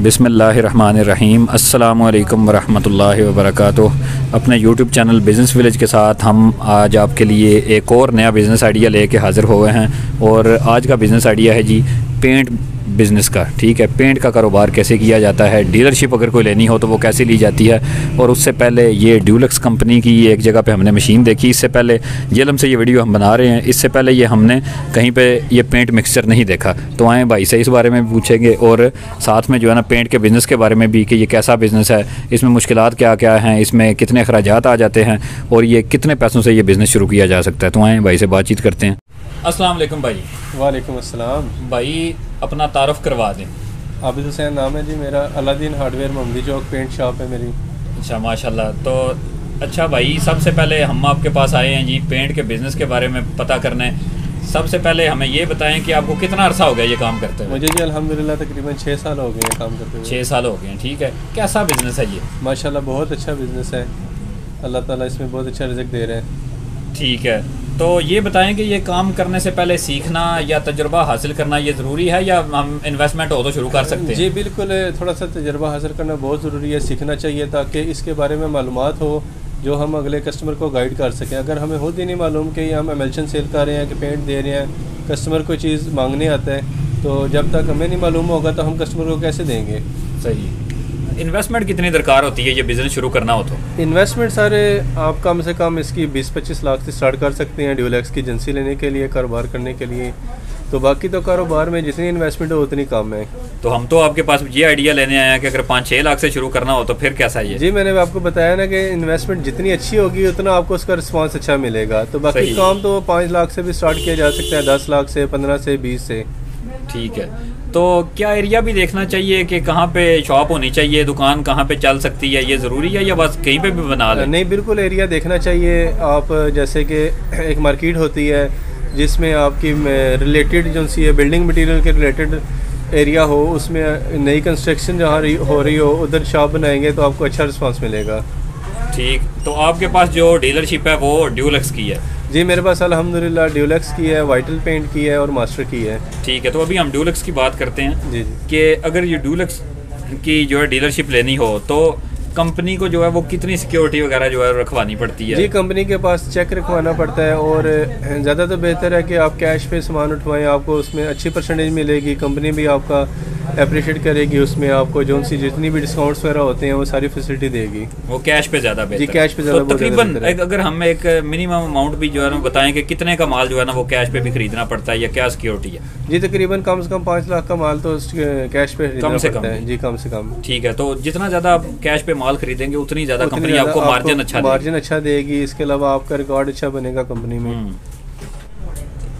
बिस्मिल्लाहिर्रहमानिर्रहीम अस्सलामुअलैकुम वरहमतुल्लाहि वबरकातुह। अपने यूट्यूब चैनल बिज़नेस विलेज के साथ हम आज आपके लिए एक और नया बिज़नेस आइडिया लेके हाज़िर हुए हैं। और आज का बिज़नेस आइडिया है जी पेंट बिज़नेस का। ठीक है, पेंट का कारोबार कैसे किया जाता है, डीलरशिप अगर कोई लेनी हो तो वो कैसे ली जाती है। और उससे पहले ये ड्यूलक्स कंपनी की एक जगह पे हमने मशीन देखी। इससे पहले जेलम से ये वीडियो हम बना रहे हैं, इससे पहले ये हमने कहीं पे ये पेंट मिक्सचर नहीं देखा। तो आएँ भाई से इस बारे में भी पूछेंगे और साथ में जो है ना पेंट के बिज़नेस के बारे में भी कि ये कैसा बिज़नेस है, इसमें मुश्किलात क्या क्या हैं, इसमें कितने अखराजात आ जाते हैं और ये कितने पैसों से ये बिज़नेस शुरू किया जा सकता है। तो आएँ भाई से बातचीत करते हैं। अस्सलाम वालेकुम भाई। वालेकुम अस्सलाम। भाई अपना तारुफ करवा दें। आबिद हुसैन नाम है जी मेरा। अलादीन हार्डवेयर मोहम्मदी चौक पेंट शॉप है मेरी। अच्छा माशाल्लाह। तो अच्छा भाई, सबसे पहले हम आपके पास आए हैं जी पेंट के बिज़नेस के बारे में पता करने। सबसे पहले हमें ये बताएं कि आपको कितना अरसा हो गया ये काम करते हुए? मुझे जी अल्हम्दुलिल्लाह तकरीबन 6 साल हो गए हैं काम करते हुए। 6 साल हो गए हैं। ठीक है, कैसा बिज़नेस है ये? माशाल्लाह बहुत अच्छा बिज़नेस है, अल्लाह ताला इसमें बहुत अच्छा रिज़्क दे रहे हैं। ठीक है, तो ये बताएं कि ये काम करने से पहले सीखना या तजुर्बा हासिल करना ये ज़रूरी है या हम इन्वेस्टमेंट हो तो शुरू कर सकते हैं? जी बिल्कुल, थोड़ा सा तजुर्बा हासिल करना बहुत ज़रूरी है, सीखना चाहिए ताकि इसके बारे में मालूमात हो जो हम अगले कस्टमर को गाइड कर सकें। अगर हमें खुद ही नहीं मालूम कि हम एमल्शन सेल कर रहे हैं कि पेंट दे रहे हैं, कस्टमर कोई चीज़ मांगने आता है, तो जब तक हमें नहीं मालूम होगा तो हम कस्टमर को कैसे देंगे। सही। इन्वेस्टमेंट कितनी दरकार होती है ये बिज़नेस शुरू करना हो तो? इन्वेस्टमेंट सारे आप कम से कम इसकी 20-25 लाख से स्टार्ट कर सकते हैं ड्यूलक्स की एजेंसी लेने के लिए, कारोबार करने के लिए। तो बाकी तो कारोबार में जितनी इन्वेस्टमेंट हो उतनी कम है। तो हम तो आपके पास ये आइडिया लेने आए हैं कि अगर 5-6 लाख से शुरू करना हो तो फिर कैसा है ये? जी मैंने आपको बताया ना कि इन्वेस्टमेंट जितनी अच्छी होगी उतना आपको उसका रिस्पांस अच्छा मिलेगा। तो बाकी काम तो 5 लाख से भी स्टार्ट किया जा सकता है, 10 लाख से, 15 से, 20 से। ठीक है, तो क्या एरिया भी देखना चाहिए कि कहाँ पे शॉप होनी चाहिए, दुकान कहाँ पे चल सकती है, ये ज़रूरी है या बस कहीं पे भी बना लें? नहीं, बिल्कुल एरिया देखना चाहिए। आप जैसे कि एक मार्केट होती है जिसमें आपकी रिलेटेड जो सी है बिल्डिंग मटेरियल के रिलेटेड एरिया हो, उसमें नई कंस्ट्रक्शन जहाँ हो रही हो उधर शॉप बनाएंगे तो आपको अच्छा रिस्पांस मिलेगा। ठीक, तो आपके पास जो डीलरशिप है वो ड्यूलक्स की है? जी मेरे पास अल्हम्दुलिल्लाह ड्यूलक्स की है, वाइटल पेंट की है और मास्टर की है। ठीक है, तो अभी हम ड्यूलक्स की बात करते हैं। जी कि अगर ये ड्यूलक्स की जो है डीलरशिप लेनी हो तो कंपनी को जो है वो कितनी सिक्योरिटी वगैरह जो है रखवानी पड़ती है? जी कंपनी के पास चेक रखवाना पड़ता है और ज़्यादा तो बेहतर है कि आप कैश पे सामान उठवाएं, आपको उसमें अच्छी परसेंटेज मिलेगी। कंपनी भी आपका अप्रिशिएट करेगी, उसमें आपको जो सी जितनी भी डिस्काउंट्स वगैरह होते हैं वो सारी फैसिलिटी देगी। वो कैश पे ज़्यादा बेहतर? जी कैश पे ज़्यादा। तो तकरीबन अगर हम एक मिनिमम अमाउंट भी जो है ना बताएं कि कितने का माल जो है ना वो कैश पे भी खरीदना पड़ता है या क्या सिक्योरिटी है? जी तकरीबन कम से कम 5 लाख का माल तो कैश पे कम से कम है। जी कम से कम। ठीक है, तो जितना ज़्यादा आप कैश पे माल खरीदेंगे उतनी ज़्यादा कंपनी आपको मार्जिन अच्छा देगी। इसके अलावा आपका रिकॉर्ड अच्छा बनेगा कंपनी में।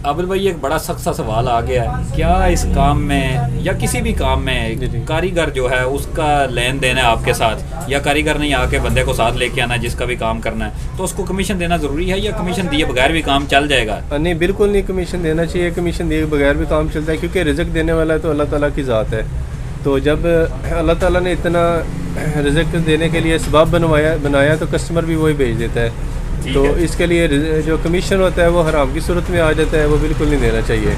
आबिद भाई एक बड़ा सख्त सा सवाल आ गया है, क्या इस काम में या किसी भी काम में कारीगर जो है उसका लेन देन है आपके साथ, या कारीगर नहीं आके बंदे को साथ लेके आना जिसका भी काम करना है, तो उसको कमीशन देना ज़रूरी है या कमीशन दिए बगैर भी काम चल जाएगा? नहीं बिल्कुल नहीं, कमीशन देना चाहिए। कमीशन दिए बगैर भी काम चलता है क्योंकि रिज़्क देने वाला तो अल्लाह ताला की ज़ात है। तो जब अल्लाह ताला ने इतना रिज़्क देने के लिए सबब बनाया तो कस्टमर भी वही भेज देता है। तो इसके लिए जो कमीशन होता है वो हराम की सूरत में आ जाता है, वो बिल्कुल नहीं देना चाहिए।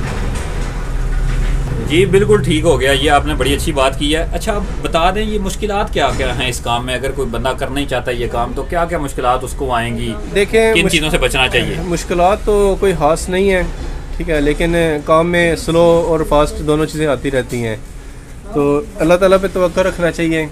जी बिल्कुल ठीक हो गया, ये आपने बड़ी अच्छी बात की है। अच्छा बता दें ये मुश्किलात क्या क्या हैं इस काम में? अगर कोई बंदा करना ही चाहता है ये काम तो क्या क्या मुश्किलात उसको आएंगी? देखें किन चीज़ों से बचना चाहिए? मुश्किलात तो कोई खास नहीं है, ठीक है, लेकिन काम में स्लो और फास्ट दोनों चीज़ें आती रहती हैं। तो अल्लाह ताला पे तवक्कुल रखना चाहिए।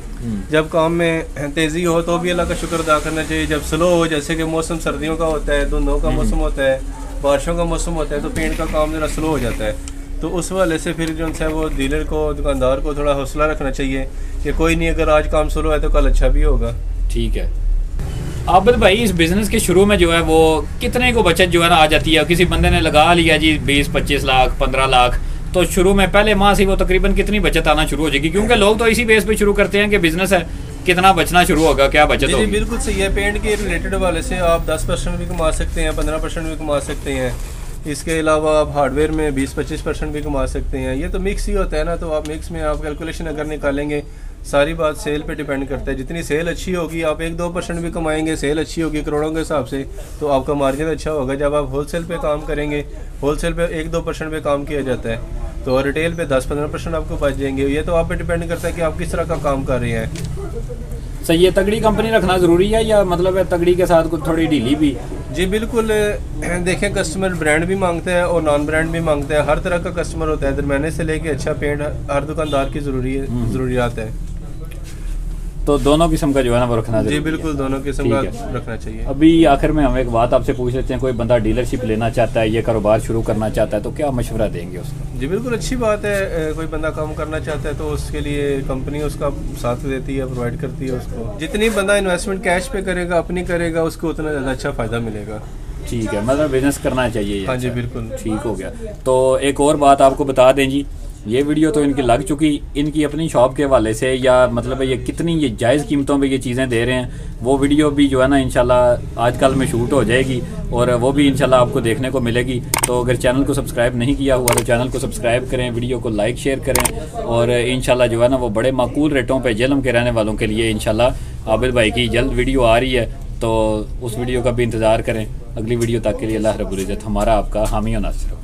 जब काम में तेज़ी हो तो भी अल्लाह का शुक्र अदा करना चाहिए। जब स्लो हो, जैसे कि मौसम सर्दियों का होता है, धुंधों का मौसम होता है, बारिशों का मौसम होता है, तो पेंट का काम ज़रा स्लो हो जाता है। तो उस वाले से फिर जो है वो डीलर को, दुकानदार को थोड़ा हौसला रखना चाहिए कि कोई नहीं, अगर आज काम स्लो है तो कल अच्छा भी होगा। ठीक है आबिद भाई, इस बिज़नेस के शुरू में जो है वो कितने को बचत जो है ना आ जाती है? किसी बंदे ने लगा लिया जी 20-25 लाख, 15 लाख, तो शुरू में पहले माह से वो तकरीबन कितनी बचत आना शुरू हो जाएगी? क्योंकि लोग तो इसी बेस पे शुरू करते हैं कि बिजनेस है, कितना बचना शुरू होगा, क्या बचत होगी? बिल्कुल सही है। पेंट के रिलेटेड वाले से आप 10% भी कमा सकते हैं, 15% भी कमा सकते हैं। इसके अलावा आप हार्डवेयर में 20-25% भी कमा सकते हैं। ये तो मिक्स ही होता है ना, तो आप मिक्स में आप कैलकुलेशन अगर निकालेंगे, सारी बात सेल पे डिपेंड करता है। जितनी सेल अच्छी होगी आप 1-2% भी कमाएंगे, सेल अच्छी होगी करोड़ों के हिसाब से, तो आपका मार्जिन अच्छा होगा। जब आप होलसेल पे काम करेंगे, होलसेल पे 1-2% पे काम किया जाता है, तो रिटेल पे 10-15% आपको बच जाएंगे। ये तो आप पे डिपेंड करता है कि आप किस तरह का काम कर रहे हैं। सही है, तगड़ी कंपनी रखना ज़रूरी है या मतलब है तगड़ी के साथ कुछ थोड़ी ढीली भी? जी बिल्कुल, देखें कस्टमर ब्रांड भी मांगता है और नॉन ब्रांड भी मांगता है, हर तरह का कस्टमर होता है, दरमियाने से लेके अच्छा पेंट हर दुकानदार की ज़रूरियात है। तो दोनों किस्म का जो है ना वो रखना जी चाहिए। बिल्कुल, दोनों किस्म का रखना चाहिए। अभी आखिर में हम एक बात आपसे पूछ लेते हैं, कोई बंदा डीलरशिप लेना चाहता है, ये कारोबार शुरू करना चाहता है, तो क्या मशवरा देंगे उसको? जी बिल्कुल, अच्छी बात है। कोई बंदा काम करना चाहता है तो उसके लिए कंपनी उसका साथ देती है, प्रोवाइड करती है उसको। जितनी बंदा इन्वेस्टमेंट कैश पे करेगा, अपनी करेगा, उसको उतना ज़्यादा अच्छा फ़ायदा मिलेगा। ठीक है, मतलब बिजनेस करना चाहिए। हाँ जी बिल्कुल, ठीक हो गया। तो एक और बात आपको बता दें जी, ये वीडियो तो इनकी लग चुकी, इनकी अपनी शॉप के हवाले से या मतलब ये कितनी ये जायज़ कीमतों पे ये चीज़ें दे रहे हैं, वो वीडियो भी जो है ना इंशाल्लाह आजकल में शूट हो जाएगी और वो भी इंशाल्लाह आपको देखने को मिलेगी। तो अगर चैनल को सब्सक्राइब नहीं किया हुआ तो चैनल को सब्सक्राइब करें, वीडियो को लाइक शेयर करें और इंशाल्लाह जो है ना वो बड़े माकूल रेटों पर जेलम के रहने वालों के लिए इंशाल्लाह आबिद भाई की जल्द वीडियो आ रही है, तो उस वीडियो का भी इंतज़ार करें। अगली वीडियो तक के लिए अल्लाह रब्बुल इज़्ज़त हमारा आपका हामी और नासिर हो।